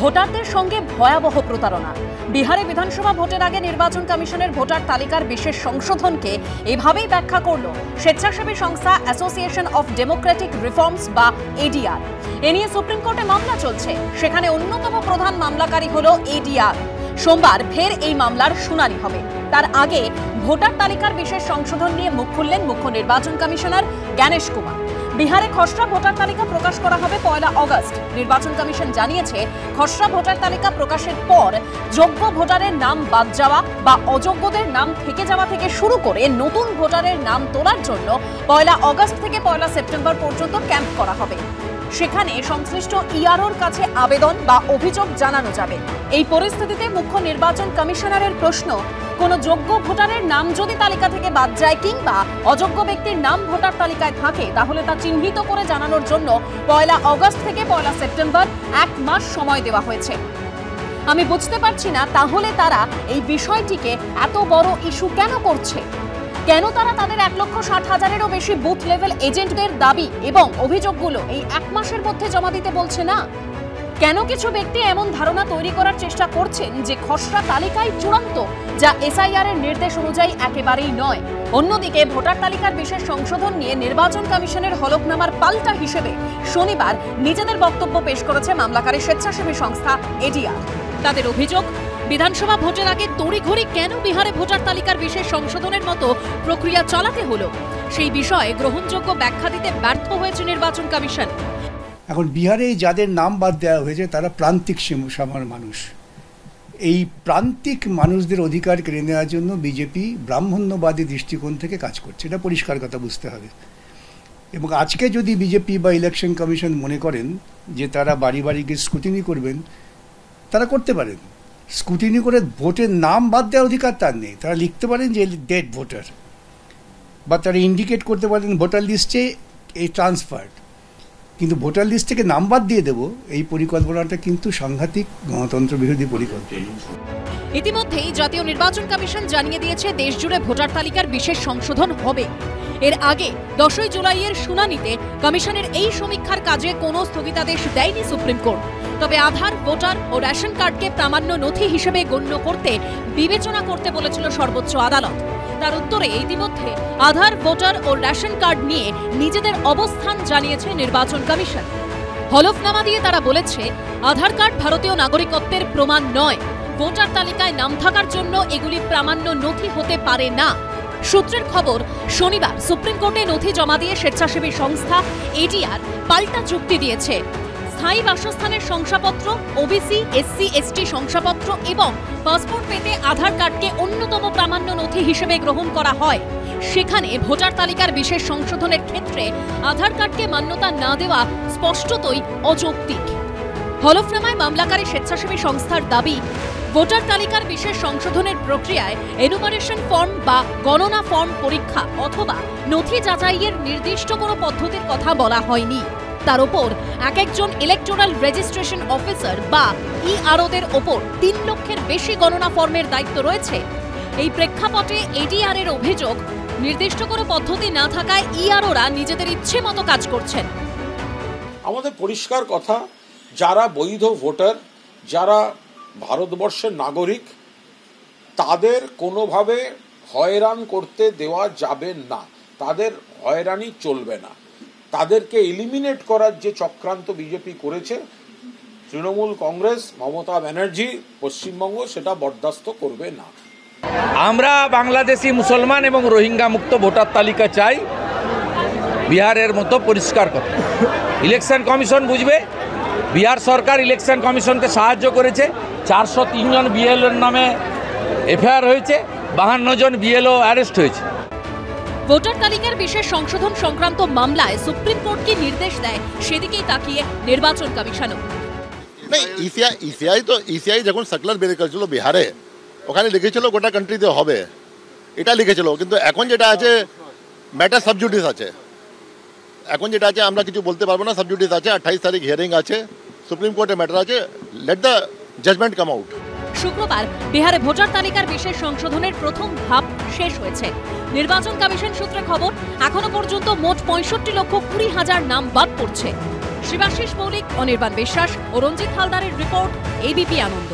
ভোটারদের সঙ্গে ভয়াবহ প্রতারণা। বিহারে বিধানসভা ভোটের আগে নির্বাচন কমিশনের ভোটার তালিকার বিশেষ সংশোধনকে এভাবেই ব্যাখ্যা করল স্বেচ্ছাসেবী সংস্থা অ্যাসোসিয়েশন অফ ডেমোক্রেটিক রিফর্মস বা এডিআর। এ নিয়ে সুপ্রিম কোর্টে মামলা চলছে, সেখানে অন্যতম প্রধান মামলাকারী হল এডিআর। সোমবার ফের এই মামলার শুনানি হবে। তার আগে ভোটার তালিকার বিশেষ সংশোধন নিয়ে মুখ খুললেন মুখ্য নির্বাচন কমিশনার জ্ঞানেশ কুমার। বিহারে খসড়া ভোটার তালিকা প্রকাশ করা হবে 1 আগস্ট। নির্বাচন কমিশন জানিয়েছে, খসড়া ভোটার তালিকা প্রকাশের পর যোগ্য ভোটারের নাম বাদ যাওয়া বা অযোগ্যদের নাম থেকে যাওয়া থেকে শুরু করে নতুন ভোটারের নাম তোলার জন্য 1 আগস্ট থেকে 1 সেপ্টেম্বর পর্যন্ত ক্যাম্প করা হবে। সেখানে সংশ্লিষ্ট ইআরওর কাছে আবেদন বা অভিযোগ জানানো যাবে। এই পরিস্থিতিতে মুখ্য নির্বাচন কমিশনারের প্রশ্ন, কোন যোগ্য ভোটারের নাম যদি তালিকা থেকে বাদ যায় কিংবা অযোগ্য ব্যক্তির নাম ভোটার তালিকায় থাকে, তাহলে তা চিহ্নিত করে জানানোর জন্য 1 আগস্ট থেকে 1 সেপ্টেম্বর 1 মাস সময় দেওয়া হয়েছে। আমি বুঝতে পারছি না, তাহলে তারা এই বিষয়টিকে এত বড় ইস্যু কেন করছে? কেন তারা তাদের 1,60,000-এরও বেশি বুথ লেভেল এজেন্টদের দাবি এবং অভিযোগগুলো এই 1 মাসের মধ্যে জমা দিতে বলছে না? কেন কিছু ব্যক্তি এমন ধারণা তৈরি করার চেষ্টা করছেন যে খসড়া তালিকাই চূড়ান্ত, যা এসআইআর এর নির্দেশ অনুযায়ী একেবারেই নয়? অন্যদিকে ভোটার তালিকার বিশেষ সংশোধন নিয়ে নির্বাচন কমিশনের হলফনামার পাল্টা হিসেবে শনিবার নিজেদের বক্তব্য পেশ করেছে মামলাকারী স্বেচ্ছাসেবী সংস্থা এডিআর। তাদের অভিযোগ, বিধানসভা ভোটের আগে তড়িঘড়ি কেন বিহারে ভোটার তালিকার বিশেষ সংশোধনের মতো প্রক্রিয়া চালাতে হলো, সেই বিষয়ে গ্রহণযোগ্য ব্যাখ্যা দিতে ব্যর্থ হয়েছে নির্বাচন কমিশন। এখন বিহারে যাদের নাম বাদ দেওয়া হয়েছে তারা প্রান্তিক সীমার মানুষ। এই প্রান্তিক মানুষদের অধিকার কেড়ে নেওয়ার জন্য বিজেপি ব্রাহ্মণ্যবাদী দৃষ্টিকোণ থেকে কাজ করছে, এটা পরিষ্কার কথা বুঝতে হবে। এবং আজকে যদি বিজেপি বা ইলেকশন কমিশন মনে করেন যে তারা বাড়ি বাড়ি গিয়ে স্ক্রুটিনি করবেন, তারা করতে পারেন। স্ক্রুটিনি করে ভোটের নাম বাদ দেওয়ার অধিকার তার নেই। তারা লিখতে পারেন যে ডেড ভোটার, বা তারা ইন্ডিকেট করতে পারেন ভোটার লিস্টে এই ট্রান্সফার্ড, কিন্তু ভোটার লিস্ট থেকে নাম বাদ দিয়ে দেব, এই পরিকল্পনাটা কিন্তু সাংঘাতিক গণতন্ত্র বিরোধী পরিকল্পনা। ইতিমধ্যেই জাতীয় নির্বাচন কমিশন জানিয়ে দিয়েছে দেশজুড়ে ভোটার তালিকার বিশেষ সংশোধন হবে। এর আগে 10 জুলাইয়ের শুনানিতে কমিশনের এই সমীক্ষার কাজে কোনো স্থগিতাদেশ দেয়নি সুপ্রিম কোর্ট। তবে আধার, ভোটার ও রেশন কার্ডকে প্রামাণ্য নথি হিসেবে গণ্য করতে বিবেচনা করতে বলেছিল সর্বোচ্চ আদালত। তার উত্তরে ইতিমধ্যে আধার, ভোটার ও রেশন কার্ড নিয়ে নিজেদের অবস্থান জানিয়েছে নির্বাচন কমিশন। হলফনামা দিয়ে তারা বলেছে, আধার কার্ড ভারতীয় নাগরিকত্বের প্রমাণ নয়। ভোটার তালিকায় নাম থাকার জন্য এগুলি প্রামাণ্য নথি হতে পারে না। সূত্রের খবর, শনিবার সুপ্রিম কোর্টে নথি জমা দিয়ে স্বেচ্ছাসেবী সংস্থা এডিআর পাল্টা যুক্তি দিয়েছে। স্থায়ী বাসস্থানের শংসাপত্র, ওবিসি, এসসি, এসটি শংসাপত্র এবং পাসপোর্ট পেতে আধার কার্ডকে অন্যতম প্রামাণ্য নথি হিসেবে গ্রহণ করা হয়। সেখানে ভোটার তালিকার বিশেষ সংশোধনের ক্ষেত্রে আধার কার্ডকে মান্যতা না দেওয়া স্পষ্টতই অযৌক্তিক। হলফনামায় মামলাকারী স্বেচ্ছাসেবী সংস্থার দাবি, ভোটার তালিকার বিশেষ সংশোধনের প্রক্রিয়ায় এনুমারেশন ফর্ম বা গণনা ফর্ম পরীক্ষা অথবা নথি যাচাইয়ের নির্দিষ্ট কোনো পদ্ধতির কথা বলা হয়নি। তার ওপর একজন ইলেকটোরাল রেজিস্ট্রেশন অফিসার বা ইআরওদের ওপর 3 লক্ষের বেশি গণনা ফর্মের দায়িত্ব রয়েছে। এই প্রেক্ষাপটে এডিআর এর অভিযোগ, নির্দিষ্ট কোনো পদ্ধতি না থাকায় ইআরওরা নিজেদের ইচ্ছে মতো কাজ করছেন। আমাদের পরিষ্কার কথা, যারা বৈধ ভোটার, যারা ভারতবর্ষের নাগরিক, তাদের কোনোভাবে হয়রান করতে দেওয়া যাবে না। তাদের হয়রানি চলবে না। তাদেরকে এলিমিনেট করার যে চক্রান্ত বিজেপি করেছে, তৃণমূল কংগ্রেস, মমতা ব্যানার্জি, পশ্চিমবঙ্গ সেটা বরদাস্ত করবে না। আমরা বাংলাদেশি মুসলমান এবং রোহিঙ্গা মুক্ত ভোটার তালিকা চাই, বিহারের মতো পরিষ্কার কথা। ইলেকশন কমিশন বুঝবে। বিহার সরকার ইলেকশন কমিশনকে সাহায্য করেছে। 403 জন বিএলওর নামে এফআইআর হয়েছে, 52 জন বিএলও অ্যারেস্ট হয়েছে। ভোটার তালিকার বিশেষ সংশোধন সংক্রান্ত মামলায় সুপ্রিম কোর্ট কি নির্দেশ দেয়, সেদিকেই তাকিয়ে নির্বাচন কমিশনও। ইসিআই যখন সার্কুলার বের করেছিল বিহারে, ওখানে লিখেছিল গোটা কান্ট্রিতে হবে, এটা লিখেছিল। কিন্তু এখন যেটা আছে, ম্যাটার সাবজুডিস আছে। এখন যেটা আছে আমরা কিছু বলতে পারবো না, সাবজুডিস আছে। 28 তারিখ হিয়ারিং আছে, সুপ্রিম কোর্টে ম্যাটার আছে। Let the judgement come out. শুক্রবার বিহারে ভোটার তালিকার বিশেষ সংশোধনের প্রথম ধাপ শেষ হয়েছে। নির্বাচন কমিশন সূত্রে খবর, এখনো পর্যন্ত মোট 65,20,000 নাম বাদ পড়ছে। শিবাশিস মৌলিক, অনির্বাণ বিশ্বাস ও রঞ্জিত হালদারের রিপোর্ট, এবিপি আনন্দ।